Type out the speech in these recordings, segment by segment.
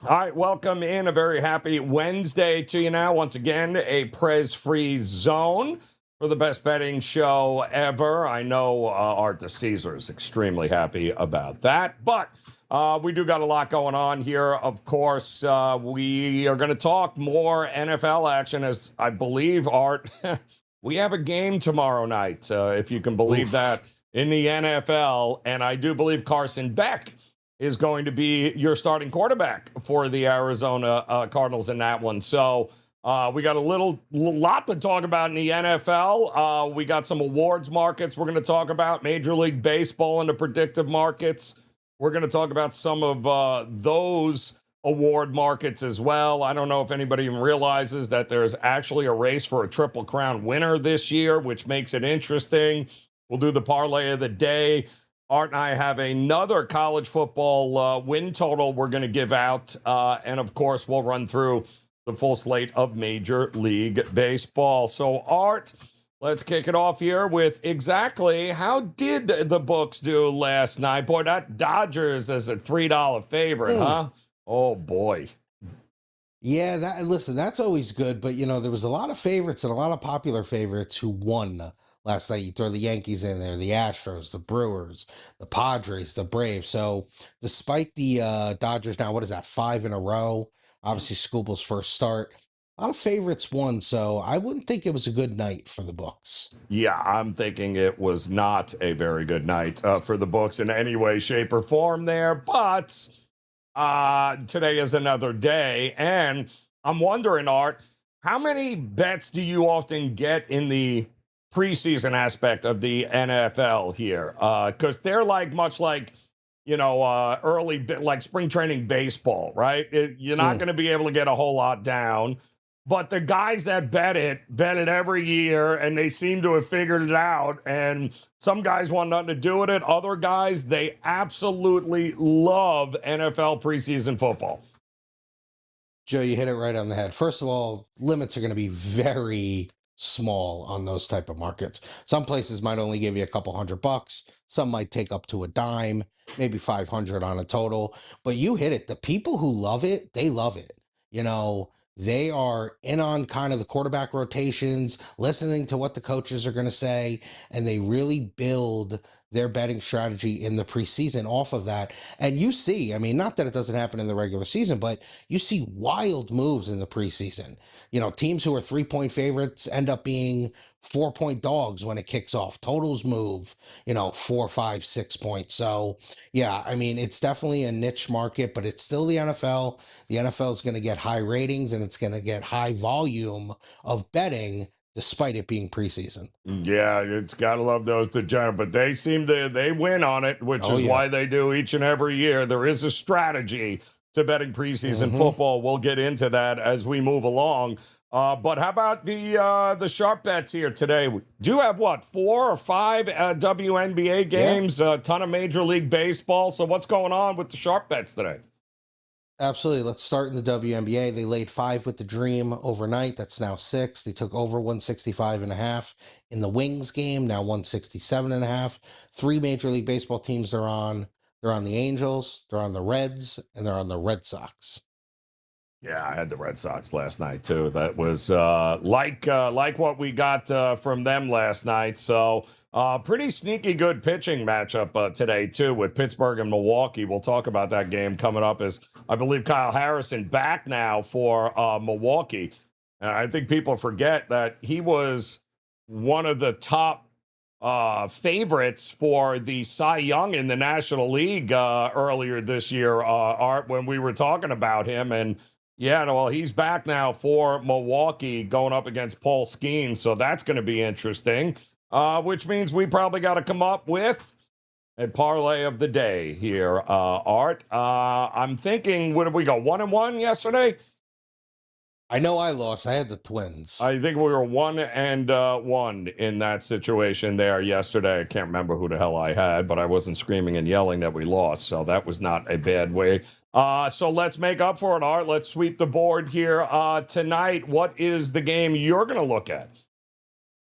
All right, welcome in. A very happy Wednesday to you now. Once again, a Prez-free zone for the best betting show ever. I know Art DeCesar is extremely happy about that, but we do got a lot going on here. Of course, we are going to talk more NFL action, as I believe, Art, we have a game tomorrow night, if you can believe that, in the NFL, and I do believe Carson Beck is going to be your starting quarterback for the Arizona Cardinals in that one. So we got a lot to talk about in the NFL. We got some awards markets we're going to talk about, Major League Baseball and the predictive markets. We're going to talk about some of those award markets as well. I don't know if anybody even realizes that there's actually a race for a Triple Crown winner this year, which makes it interesting. We'll do the parlay of the day. Art and I have another college football win total we're going to give out. And, of course, we'll run through the full slate of Major League Baseball. So, Art, let's kick it off here with exactly how did the books do last night? Boy, that Dodgers as a $3 favorite, huh? Oh, boy. Yeah, listen, that's always good. But, there was a lot of favorites and a lot of popular favorites who won last night. You throw the Yankees in there, the Astros, the Brewers, the Padres, the Braves. So despite the Dodgers now, what is that, 5 in a row? Obviously, Scooble's first start. A lot of favorites won, so I wouldn't think it was a good night for the books. Yeah, I'm thinking it was not a very good night for the books in any way, shape, or form there. But today is another day, and I'm wondering, Art, how many bets do you often get in the preseason aspect of the NFL here? Because they're much like, early, like spring training baseball, right? You're not going to be able to get a whole lot down. But the guys that bet it every year, and they seem to have figured it out. And some guys want nothing to do with it. Other guys, they absolutely love NFL preseason football. Joe, you hit it right on the head. First of all, limits are going to be very small on those type of markets. Some places might only give you a couple $100. Some might take up to a dime, maybe 500 on a total. But you hit it. The people who love it, they love it. They are in on kind of the quarterback rotations, listening to what the coaches are going to say, and they really build their betting strategy in the preseason off of that. And you see, not that it doesn't happen in the regular season, but you see wild moves in the preseason. Teams who are 3-point favorites end up being 4-point dogs when it kicks off. Totals move, 4, 5, 6 points. So, yeah, it's definitely a niche market, but it's still the NFL. The NFL is going to get high ratings and it's going to get high volume of betting despite it being preseason. Yeah, it's got to love those degenerates, but they win on it, which is why they do each and every year. There is a strategy to betting preseason football. We'll get into that as we move along. But how about the sharp bets here today? We do have, 4 or 5 WNBA games, a ton of Major League Baseball. So what's going on with the sharp bets today? Absolutely. Let's start in the WNBA. They laid 5 with the Dream overnight. That's now 6. They took over 165.5 in the Wings game, now 167.5. 3 Major League Baseball teams are on. They're on the Angels, they're on the Reds, and they're on the Red Sox. Yeah, I had the Red Sox last night, too. That was like what we got from them last night. So pretty sneaky good pitching matchup today, too, with Pittsburgh and Milwaukee. We'll talk about that game coming up as I believe Kyle Harrison back now for Milwaukee. And I think people forget that he was one of the top favorites for the Cy Young in the National League earlier this year, Art, when we were talking about him. And yeah, well, he's back now for Milwaukee going up against Paul Skeens, so that's going to be interesting, which means we probably got to come up with a parlay of the day here, Art. I'm thinking, what did we go, 1-1 yesterday? I know I lost. I had the Twins. I think we were 1-1 in that situation there yesterday. I can't remember who the hell I had, but I wasn't screaming and yelling that we lost, so that was not a bad way. So let's make up for it, Art. Let's sweep the board here tonight. What is the game you're going to look at?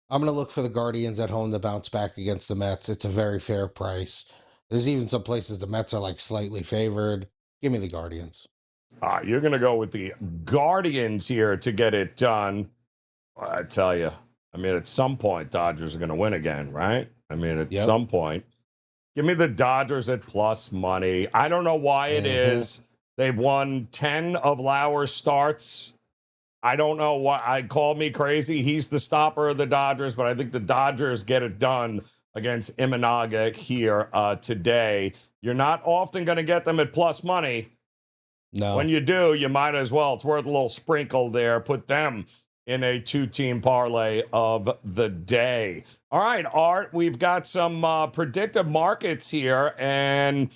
I'm going to look for the Guardians at home to bounce back against the Mets. It's a very fair price. There's even some places the Mets are slightly favored. Give me the Guardians. You're going to go with the Guardians here to get it done. I tell you, I mean, at some point, Dodgers are going to win again, right? I mean, at some point. Give me the Dodgers at plus money. I don't know why it is. They've won 10 of Lauer's starts. I don't know why. I call me crazy. He's the stopper of the Dodgers, but I think the Dodgers get it done against Imanaga here today. You're not often going to get them at plus money. No. When you do, you might as well. It's worth a little sprinkle there. Put them in a two-team parlay of the day. All right, Art, we've got some predictive markets here, and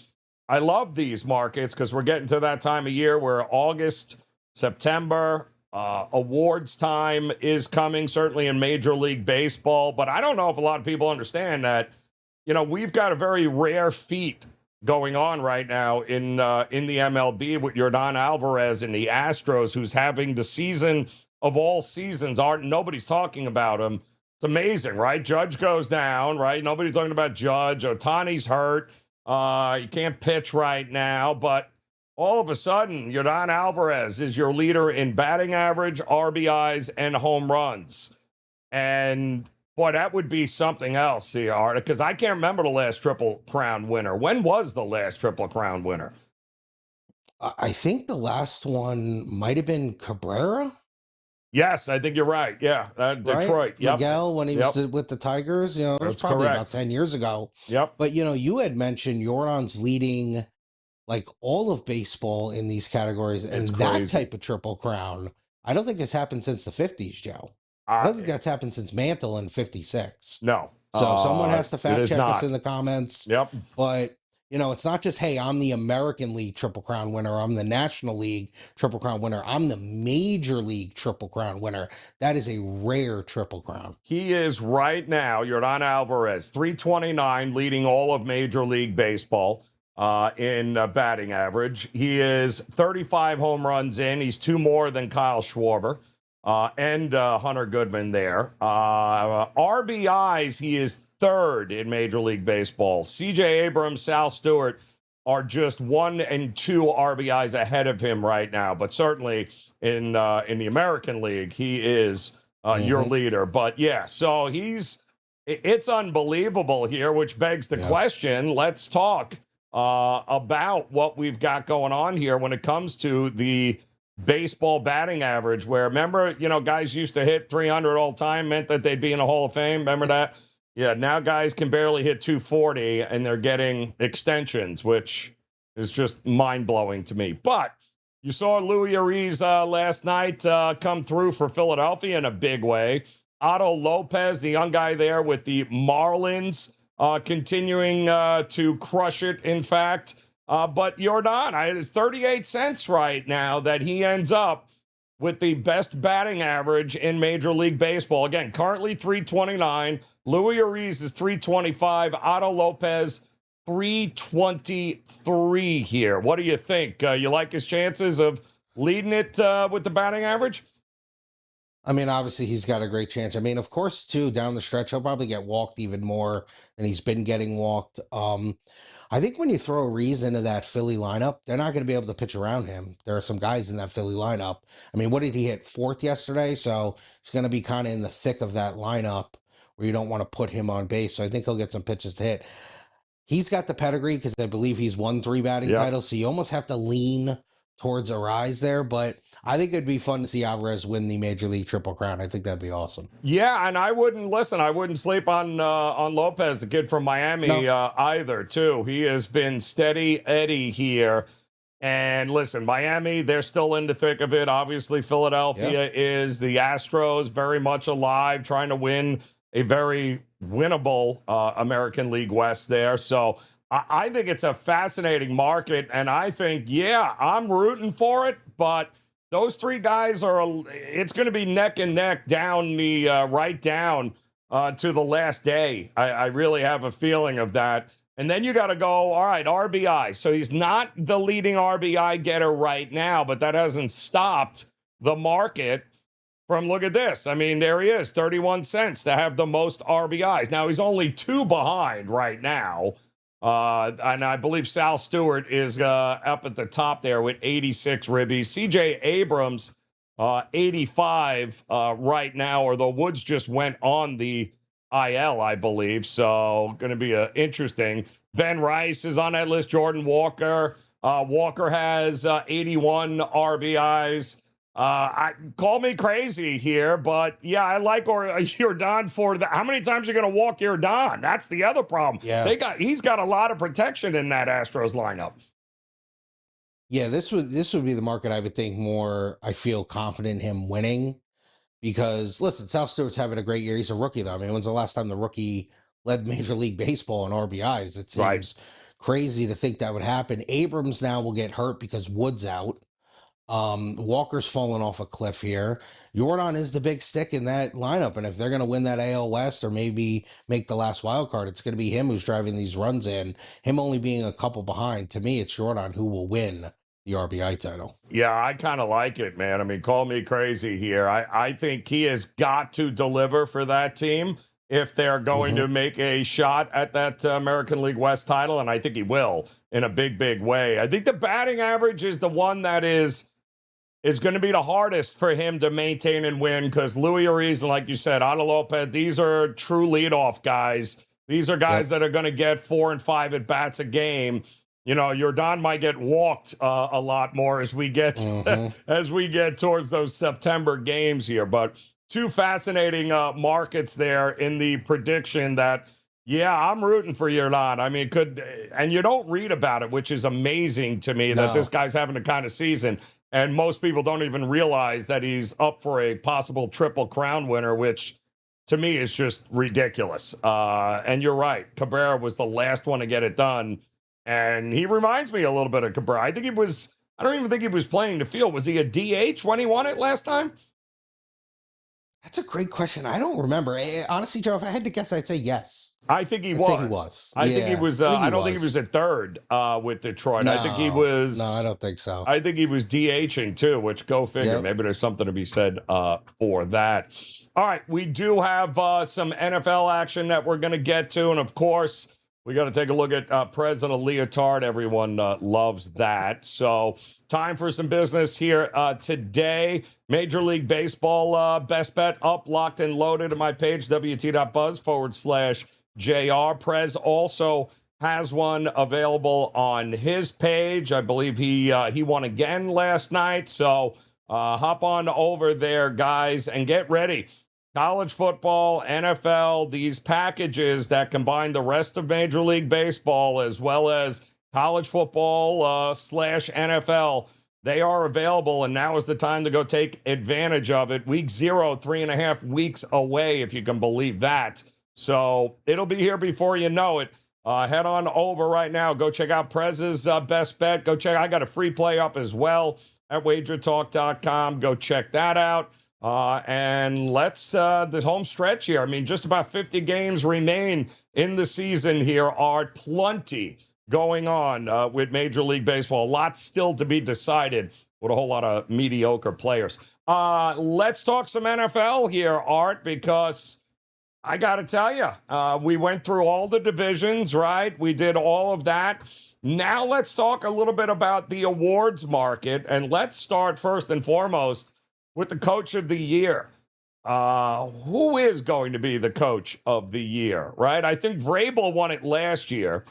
I love these markets because we're getting to that time of year where August, September, awards time is coming, certainly in Major League Baseball. But I don't know if a lot of people understand that, we've got a very rare feat going on right now in the MLB with Yordan Alvarez and the Astros, who's having the season of all seasons. Nobody's talking about him. It's amazing, right? Judge goes down, right? Nobody's talking about Judge. Ohtani's hurt. You can't pitch right now, but all of a sudden, Yordan Alvarez is your leader in batting average, RBIs, and home runs. And boy, that would be something else here, because I can't remember the last Triple Crown winner. When was the last Triple Crown winner? I think the last one might have been Cabrera. Yes, I think you're right. Yeah, Detroit. Right? Yep. Miguel, when he was with the Tigers, it was probably about 10 years ago. Yep. But, you had mentioned Yordan's leading like all of baseball in these categories, and that type of Triple Crown, I don't think it's happened since the 50s, Joe. I don't think that's happened since Mantle in 56. No. So someone has to fact check us in the comments. Yep. But, it's not just, hey, I'm the American League Triple Crown winner. I'm the National League Triple Crown winner. I'm the Major League Triple Crown winner. That is a rare Triple Crown. He is right now, Yordan Alvarez, 329, leading all of Major League Baseball in batting average. He is 35 home runs in. He's 2 more than Kyle Schwarber. And Hunter Goodman there. RBIs, he is 3rd in Major League Baseball. C.J. Abrams, Sal Stewart are just 1 and 2 RBIs ahead of him right now. But certainly in the American League, he is your leader. But yeah, so it's unbelievable here, which begs the question. Let's talk about what we've got going on here when it comes to the baseball batting average, where remember, guys used to hit 300 all time, meant that they'd be in a Hall of Fame. Remember that? Yeah, now guys can barely hit 240 and they're getting extensions, which is just mind-blowing to me. But you saw Louis Ariz last night come through for Philadelphia in a big way. Otto Lopez, the young guy there with the Marlins, continuing to crush it, in fact. But Yordan, it's 38 cents right now that he ends up with the best batting average in Major League Baseball. Again, currently 329. Louis Ariz is 325. Otto Lopez, 323 here. What do you think? You like his chances of leading it with the batting average? I mean, obviously, he's got a great chance. I mean, of course, too, down the stretch, he'll probably get walked even more than he's been getting walked. I think when you throw Reese into that Philly lineup, they're not going to be able to pitch around him. There are some guys in that Philly lineup. I mean, what did he hit? 4th yesterday? So he's going to be kind of in the thick of that lineup where you don't want to put him on base. So I think he'll get some pitches to hit. He's got the pedigree because I believe he's won 3 batting titles. So you almost have to lean towards a rise there, but I think it'd be fun to see Alvarez win the Major League Triple Crown. I think that'd be awesome. Yeah, and I wouldn't sleep on Lopez, the kid from Miami, either, too. He has been steady Eddie here. And listen, Miami, they're still in the thick of it. Obviously, Philadelphia is. The Astros very much alive, trying to win a very winnable American League West there. So I think it's a fascinating market, and I think, I'm rooting for it, but those 3 guys it's going to be neck and neck down the right down to the last day. I really have a feeling of that. And then you got to go, all right, RBI. So he's not the leading RBI getter right now, but that hasn't stopped the market from, look at this. I mean, there he is, 31 cents to have the most RBIs. Now, he's only 2 behind right now. And I believe Sal Stewart is up at the top there with 86 ribbies. CJ Abrams, 85 right now, although Woods just went on the IL, I believe. So going to be interesting. Ben Rice is on that list. Jordan Walker. Walker has 81 RBIs. Call me crazy here, but yeah, I like Jordan for the. How many times are you going to walk Jordan? That's the other problem. Yeah, He's got a lot of protection in that Astros lineup. yeah. This would be the market I would think more. I feel confident in him winning because listen, South Stewart's having a great year. He's a rookie though. I mean, when's the last time the rookie led Major League Baseball in RBIs? It seems crazy to think that would happen. Abrams now will get hurt because Wood's out. Walker's fallen off a cliff here. Jordan is the big stick in that lineup, and if they're going to win that AL West or maybe make the last wild card, it's going to be him who's driving these runs in. Him only being a couple behind. To me, it's Jordan who will win the RBI title. Yeah, I kind of like it, man. I mean, call me crazy here. I think he has got to deliver for that team if they're going to make a shot at that American League West title, and I think he will in a big, big way. I think the batting average is the one that is going to be the hardest for him to maintain and win because Louis Ariz, and like you said, Otto Lopez, these are true leadoff guys. These are guys that are going to get 4 and 5 at bats a game. You know, Jordan might get walked a lot more as we get towards those September games here. But two fascinating markets there in the prediction that, yeah, I'm rooting for Jordan. I mean, and you don't read about it, which is amazing to me that this guy's having the kind of season. And most people don't even realize that he's up for a possible Triple Crown winner, which to me is just ridiculous. And you're right. Cabrera was the last one to get it done. And he reminds me a little bit of Cabrera. I don't even think he was playing the field. Was he a DH when he won it last time? That's a great question. I don't remember. Honestly, Joe, if I had to guess, I'd say yes. I think he I'd was. say he was. I think he was. I don't think he was at third with Detroit. No, I think he was. No, I don't think so. I think he was DHing too, which go figure. Yep. Maybe there's something to be said for that. All right, we do have some NFL action that we're going to get to, and of course, we got to take a look at Prez and a leotard. Everyone loves that. So, time for some business here today. Major League Baseball best bet up, locked and loaded at my page, WT.buzz/JR. Prez also has one available on his page. I believe he won again last night. So, hop on over there, guys, and get ready. College football, NFL, these packages that combine the rest of Major League Baseball as well as college football / NFL, they are available, and now is the time to go take advantage of it. Week 0, 3.5 weeks away, if you can believe that. So it'll be here before you know it. Head on over right now. Go check out Prez's best bet. I got a free play up as well at WagerTalk.com. Go check that out. And let's, the home stretch here. I mean, just about 50 games remain in the season here. Are plenty going on with Major League Baseball. A lot still to be decided with a whole lot of mediocre players. Let's talk some NFL here, Art, because I got to tell you, we went through all the divisions, right? We did all of that. Now let's talk a little bit about the awards market. And let's start first and foremost with the coach of the year. Who is going to be the coach of the year, right? I think Vrabel won it last year,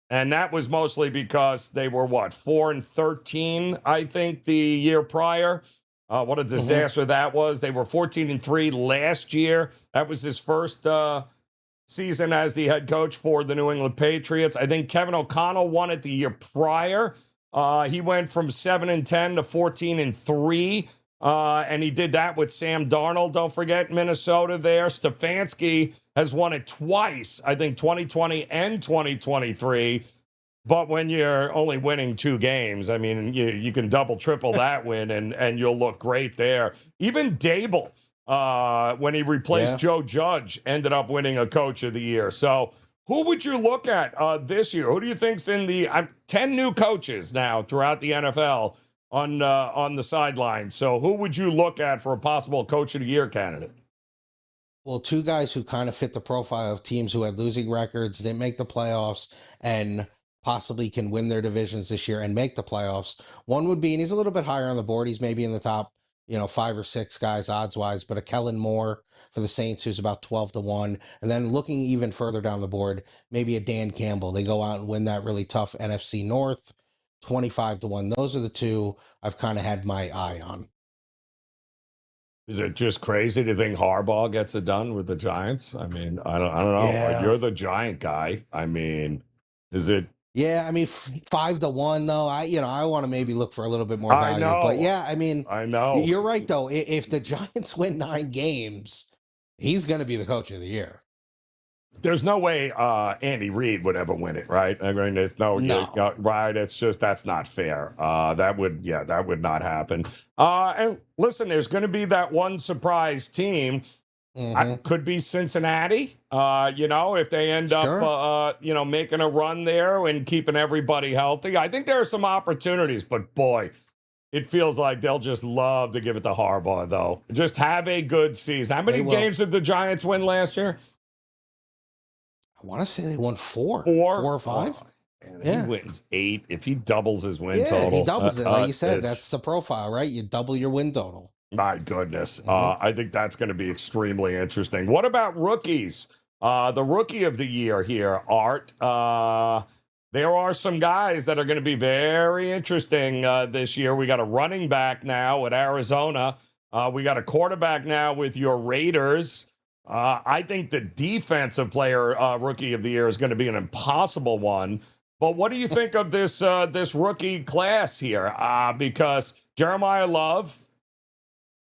and that was mostly because they were, 4-13, I think, the year prior. What a disaster that was. They were 14-3 last year. That was his first season as the head coach for the New England Patriots. I think Kevin O'Connell won it the year prior. He went from 7-10 to 14-3. And he did that with Sam Darnold. Don't forget Minnesota there. Stefanski has won it twice, I think 2020 and 2023. But when you're only winning 2 games, I mean, you can double, triple that win, and you'll look great there. Even Dable, when he replaced Joe Judge, ended up winning a coach of the year. So who would you look at this year? Who do you think's in the 10 new coaches now throughout the NFL on the sideline? So who would you look at for a possible coach of the year candidate? Well, two guys who kind of fit the profile of teams who had losing records, didn't make the playoffs, and possibly can win their divisions this year and make the playoffs. One would be, and he's a little bit higher on the board. He's maybe in the top, 5 or 6 guys odds wise, but a Kellen Moore for the Saints, who's about 12-1. And then looking even further down the board, maybe a Dan Campbell. They go out and win that really tough NFC North, 25-1. Those are the two I've kind of had my eye on. Is it just crazy to think Harbaugh gets it done with the Giants? I mean, I don't know. Yeah. You're the Giant guy. I mean, is it? Yeah, I mean, 5-1 though. I want to maybe look for a little bit more value. I know. But yeah, I mean, I know. You're right though. If the Giants win 9 games, he's going to be the coach of the year. There's no way Andy Reid would ever win it, right? I mean, there's no. Right. It's just that's not fair. That would not happen. And listen, there's going to be that one surprise team. Could be Cincinnati. If they end up, making a run there and keeping everybody healthy. I think there are some opportunities, but boy, it feels like they'll just love to give it to Harbaugh, though. Just have a good season. How many games did the Giants win last year? I want to say they won 4. 4 or 5. He wins 8. If he doubles his win total. He doubles it. Like you said, that's the profile, right? You double your win total. My goodness. I think that's going to be extremely interesting. What about rookies? The rookie of the year here, Art. There are some guys that are going to be very interesting this year. We got a running back now at Arizona. We got a quarterback now with your Raiders. I think the defensive player rookie of the year is going to be an impossible one. But what do you think of this rookie class here? Because Jeremiah Love,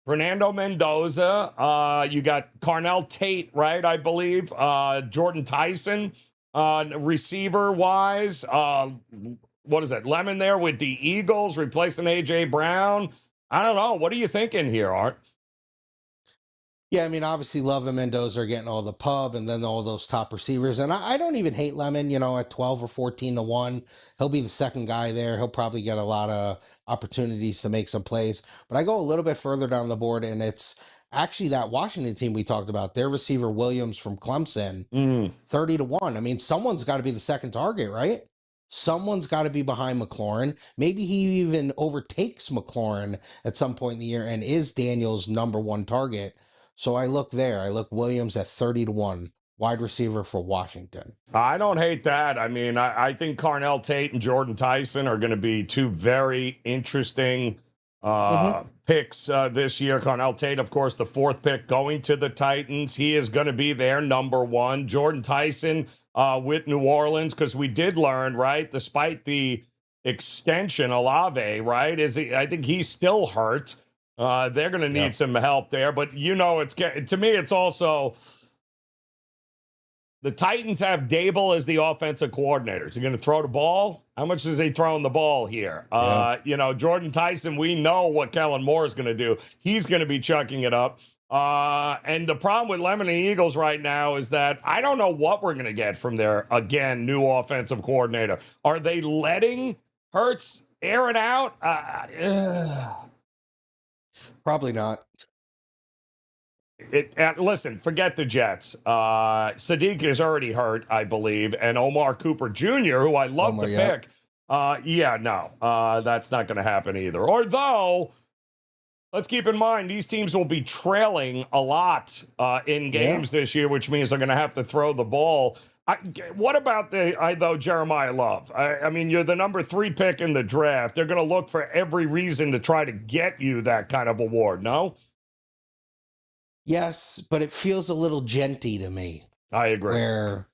Fernando Mendoza, you got Carnell Tate, right, I believe, Jordan Tyson, receiver-wise. What is that, Lemon there with the Eagles replacing A.J. Brown? I don't know. What are you thinking here, Art? Yeah, I mean, obviously Love and Mendoza are getting all the pub and then all those top receivers. And I don't even hate Lemon, at 12 or 14-1. He'll be the second guy there. He'll probably get a lot of opportunities to make some plays. But I go a little bit further down the board, and it's actually that Washington team we talked about. Their receiver Williams from Clemson, 30-1. I mean, someone's got to be the second target, right? Someone's got to be behind McLaurin. Maybe he even overtakes McLaurin at some point in the year and is Daniel's number 1 target. So I look there. I look Williams at 30-1, wide receiver for Washington. I don't hate that. I mean, I think Carnell Tate and Jordan Tyson are going to be 2 very interesting picks this year. Carnell Tate, of course, the 4th pick going to the Titans. He is going to be their number 1. Jordan Tyson with New Orleans, because we did learn, right, despite the extension, Olave, right, I think he's still hurt. They're going to need some help there. But, to me, it's also the Titans have Dable as the offensive coordinator. Is he going to throw the ball? How much is he throwing the ball here? Jordan Tyson, we know what Kellen Moore is going to do. He's going to be chucking it up. And the problem with Lemon and Eagles right now is that I don't know what we're going to get from their, again, new offensive coordinator. Are they letting Hurts air it out? Probably not. Listen, forget the Jets. Sadiq is already hurt, I believe, and Omar Cooper Jr., who I love to pick. That's not going to happen either. Although, let's keep in mind, these teams will be trailing a lot in games this year, which means they're going to have to throw the ball. What about Jeremiah Love? I mean, you're the number 3 pick in the draft. They're going to look for every reason to try to get you that kind of award, no? Yes, but it feels a little genty to me. I agree. Where,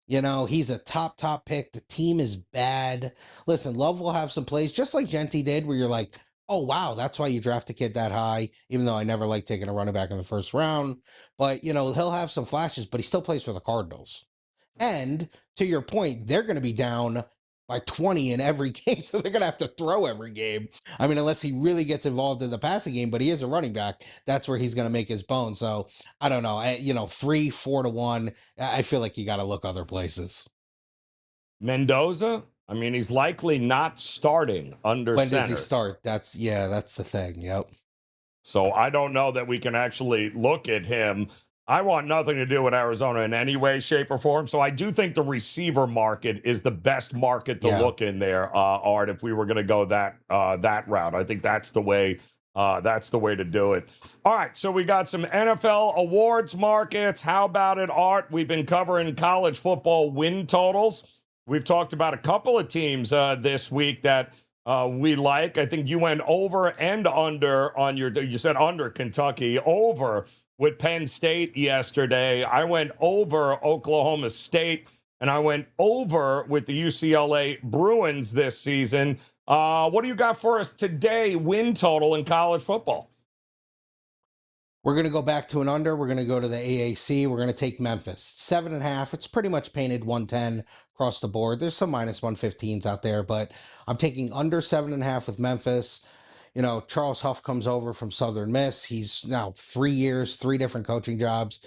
he's a top pick. The team is bad. Listen, Love will have some plays, just like Genty did, where you're like, oh, wow, that's why you draft a kid that high, even though I never like taking a running back in the first round. But, he'll have some flashes, but he still plays for the Cardinals. And to your point, they're going to be down by 20 in every game, so they're going to have to throw every game. I mean, unless he really gets involved in the passing game, but he is a running back. That's where he's going to make his bones. So I don't know. 3-4-1. I feel like you got to look other places. Mendoza? I mean, he's likely not starting under When center. does he start? That's the thing. Yep. So I don't know that we can actually look at him I want nothing to do with Arizona in any way, shape, or form. So I do think the receiver market is the best market to look in there, Art. If we were going to go that route, I think that's the way. That's the way to do it. All right, so we got some NFL awards markets. How about it, Art? We've been covering college football win totals. We've talked about a couple of teams this week that we like. I think you went over and under on you said under Kentucky, over with Penn State yesterday. I went over Oklahoma State, and I went over with the UCLA Bruins this season. What do you got for us today, win total in college football? We're going to go back to an under. We're going to go to the AAC. We're going to take Memphis. 7.5. It's pretty much painted 110 across the board. There's some minus 115s out there, but I'm taking under 7.5 with Memphis. You know, Charles Huff comes over from Southern Miss. He's now 3 years, 3 different coaching jobs.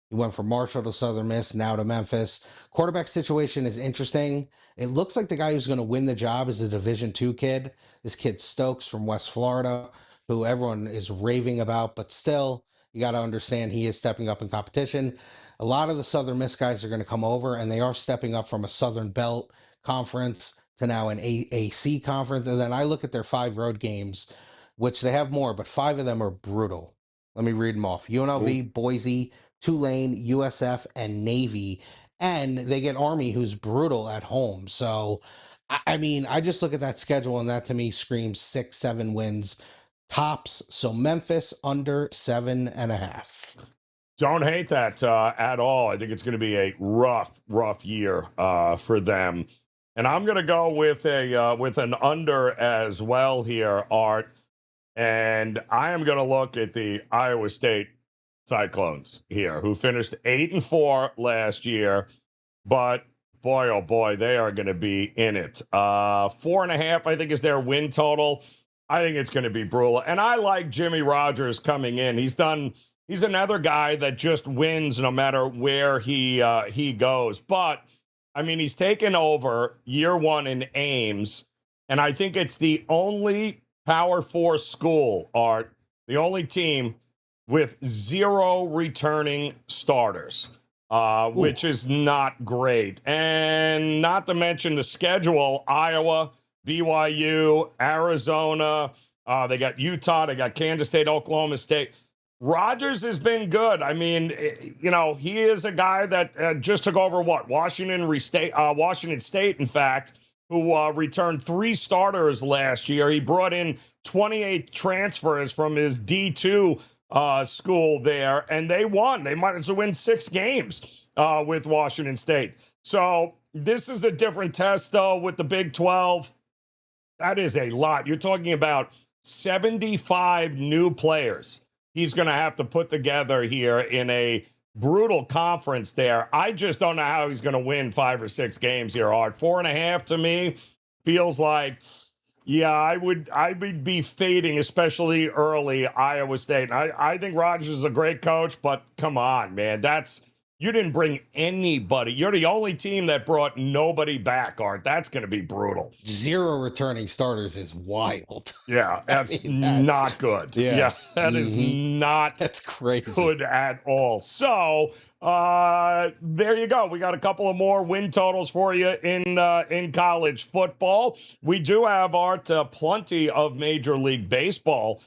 He went from Marshall to Southern Miss, now to Memphis. Quarterback situation is interesting. It looks like the guy who's going to win the job is a Division II kid. This kid Stokes from West Florida, who everyone is raving about, but still, you got to understand he is stepping up in competition. A lot of the Southern Miss guys are going to come over, and they are stepping up from a Southern Belt conference to now an AAC conference. And then I look at their 5 road games, which they have more, but 5 of them are brutal. Let me read them off. UNLV, Ooh. Boise, Tulane, USF, and Navy. And they get Army, who's brutal at home. So, I mean, I just look at that schedule, and that to me screams 6-7 wins tops. So Memphis under 7.5. Don't hate that at all. I think it's going to be a rough year for them. And I'm going to go with an under as well here, Art. And I am going to look at the Iowa State Cyclones here, who finished 8-4 last year. But boy, oh boy, they are going to be in it. 4.5, I think, is their win total. I think it's going to be brutal. And I like Jimmy Rogers coming in. He's another guy that just wins no matter where he goes. But I mean, he's taken over year 1 in Ames, and I think it's the only Power 4 school, Art, the only team with 0 returning starters, which is not great. And not to mention the schedule: Iowa, BYU, Arizona, they got Utah, they got Kansas State, Oklahoma State. Rodgers has been good. I mean, you know, he is a guy that just took over Washington State, in fact, who returned 3 starters last year. He brought in 28 transfers from his D2 school there, and they won. They might as well win 6 games with Washington State. So this is a different test, though, with the Big 12. That is a lot. You're talking about 75 new players he's going to have to put together here in a brutal conference there. I just don't know how he's going to win 5 or 6 games here, Art. 4.5 to me feels like, yeah, I would be fading, especially early, Iowa State. I think Rodgers is a great coach, but come on, man. You didn't bring anybody. You're the only team that brought nobody back, Art. That's going to be brutal. 0 returning starters is wild. Yeah, that's not good. Yeah, that is not that's crazy. Good at all. So there you go. We got a couple of more win totals for you in college football. We do have, Art, plenty of Major League Baseball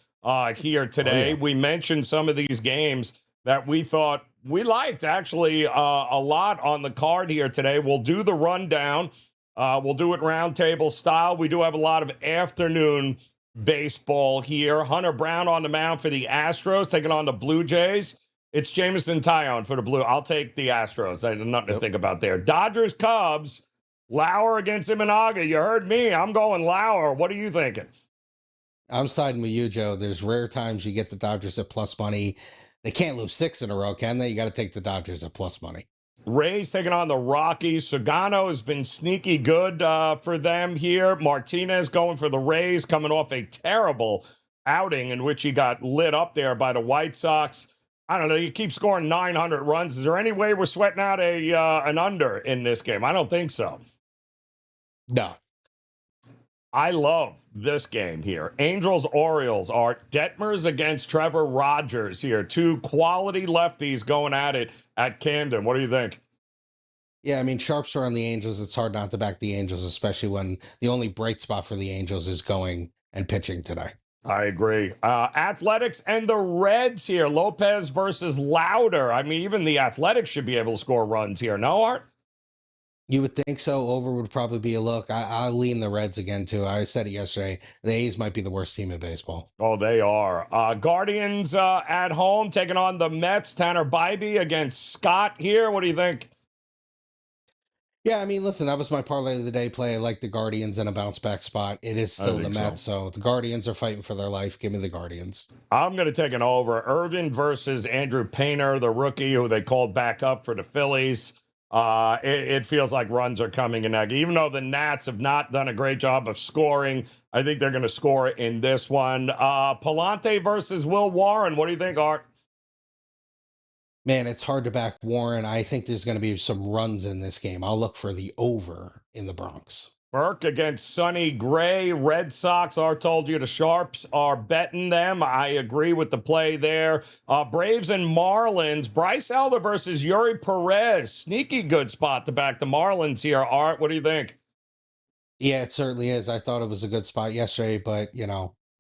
here today. We mentioned some of these games that we thought we liked, actually, a lot on the card here today. We'll do the rundown. We'll do it roundtable style. We do have a lot of afternoon baseball here. Hunter Brown on the mound for the Astros, taking on the Blue Jays. It's Jameson Taillon for the Blue. I'll take the Astros. I have nothing to think about there. Dodgers, Cubs, Lauer against Imanaga. You heard me. I'm going Lauer. What are you thinking? I'm siding with you, Joe. There's rare times you get the Dodgers at plus money. They can't lose 6 in a row, can they? You got to take the Dodgers at plus money. Rays taking on the Rockies. Sagano has been sneaky good for them here. Martinez going for the Rays, coming off a terrible outing in which he got lit up there by the White Sox. I don't know. You keep scoring 900 runs. Is there any way we're sweating out an under in this game? I don't think so. No. I love this game here. Angels Orioles. Art Detmers against Trevor Rogers here. Two quality lefties going at it at Camden. What do you think? Yeah, I mean, sharps are on the Angels. It's hard not to back the Angels, especially when the only bright spot for the Angels is going and pitching today. I agree. Athletics and the Reds here. Lopez versus Louder. I mean, even the Athletics should be able to score runs here. No, Art? You would think so. Over would probably be a look. I lean the Reds again, too. I said it yesterday. The A's might be the worst team in baseball. Oh, they are. Guardians at home taking on the Mets. Tanner Bybee against Scott here. What do you think? Yeah, I mean, listen, that was my parlay of the day play. I like the Guardians in a bounce back spot. It is still the Mets, so the Guardians are fighting for their life. Give me the Guardians. I'm going to take an over. Irvin versus Andrew Painter, the rookie who they called back up for the Phillies. It feels like runs are coming in that. Even though the Nats have not done a great job of scoring, I think they're going to score in this one. Palante versus Will Warren. What do you think, Art? Man, it's hard to back Warren. I think there's going to be some runs in this game. I'll look for the over in the Bronx. Burke against Sonny Gray. Red Sox are told you the Sharps are betting them. I agree with the play there. Braves and Marlins. Bryce Elder versus Yuri Perez. Sneaky good spot to back the Marlins here. Art, what do you think? Yeah, it certainly is. I thought it was a good spot yesterday, but,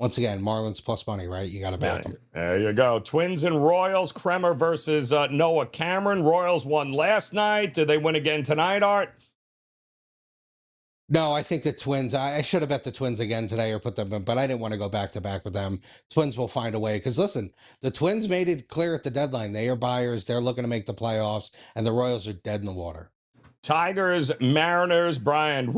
once again, Marlins plus money, right? You got to back them. There you go. Twins and Royals. Kremer versus Noah Cameron. Royals won last night. Do they win again tonight, Art? No, I think the Twins, I should have bet the Twins again today or put them in, but I didn't want to go back to back with them. Twins will find a way. Because listen, the Twins made it clear at the deadline. They are buyers. They're looking to make the playoffs, and the Royals are dead in the water. Tigers, Mariners, Brian,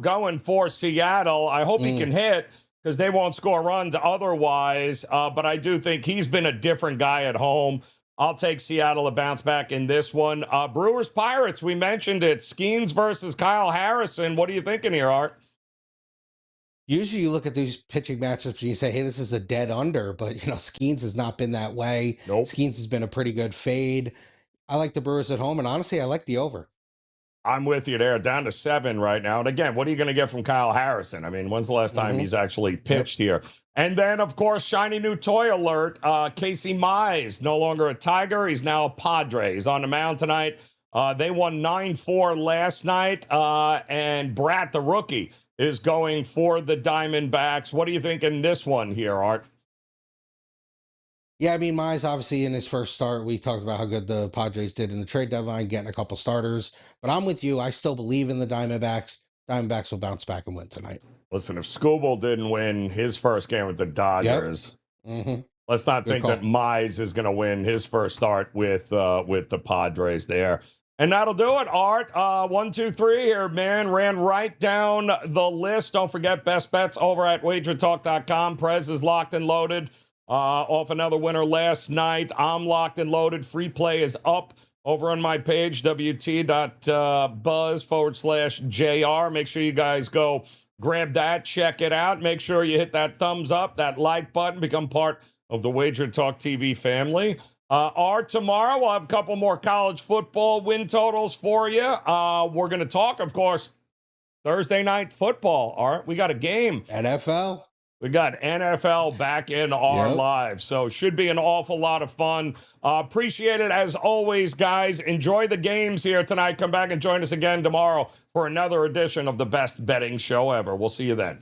going for Seattle. I hope he can hit because they won't score runs otherwise. But I do think he's been a different guy at home. I'll take Seattle to bounce back in this one. Brewers, Pirates, we mentioned it. Skeens versus Kyle Harrison. What are you thinking here, Art? Usually you look at these pitching matchups and you say, hey, this is a dead under. But, Skeens has not been that way. Nope. Skeens has been a pretty good fade. I like the Brewers at home, and honestly, I like the over. I'm with you there. Down to 7 right now. And again, what are you going to get from Kyle Harrison? I mean, when's the last time he's actually pitched here? And then, of course, shiny new toy alert. Casey Mize, no longer a Tiger. He's now a Padre. He's on the mound tonight. They won 9-4 last night. And Bratt, the rookie, is going for the Diamondbacks. What do you think in this one here, Art? Yeah, I mean, Mize, obviously, in his first start, we talked about how good the Padres did in the trade deadline, getting a couple starters. But I'm with you. I still believe in the Diamondbacks. Diamondbacks will bounce back and win tonight. Listen, if Skubal didn't win his first game with the Dodgers, let's not think that Mize is going to win his first start with the Padres there. And that'll do it, Art. 1, 2, 3 here, man. Ran right down the list. Don't forget, best bets over at WagerTalk.com. Prez is locked and loaded. Off another winner last night. I'm locked and loaded. Free play is up over on my page, wt.buzz/JR. Make sure you guys go grab that, check it out. Make sure you hit that thumbs up, that like button, become part of the Wager Talk TV family. Tomorrow we'll have a couple more college football win totals for you. We're going to talk, of course, Thursday night football. Art, we got a game. NFL. We got NFL back in our lives, so should be an awful lot of fun. Appreciate it as always, guys. Enjoy the games here tonight. Come back and join us again tomorrow for another edition of the best betting show ever. We'll see you then.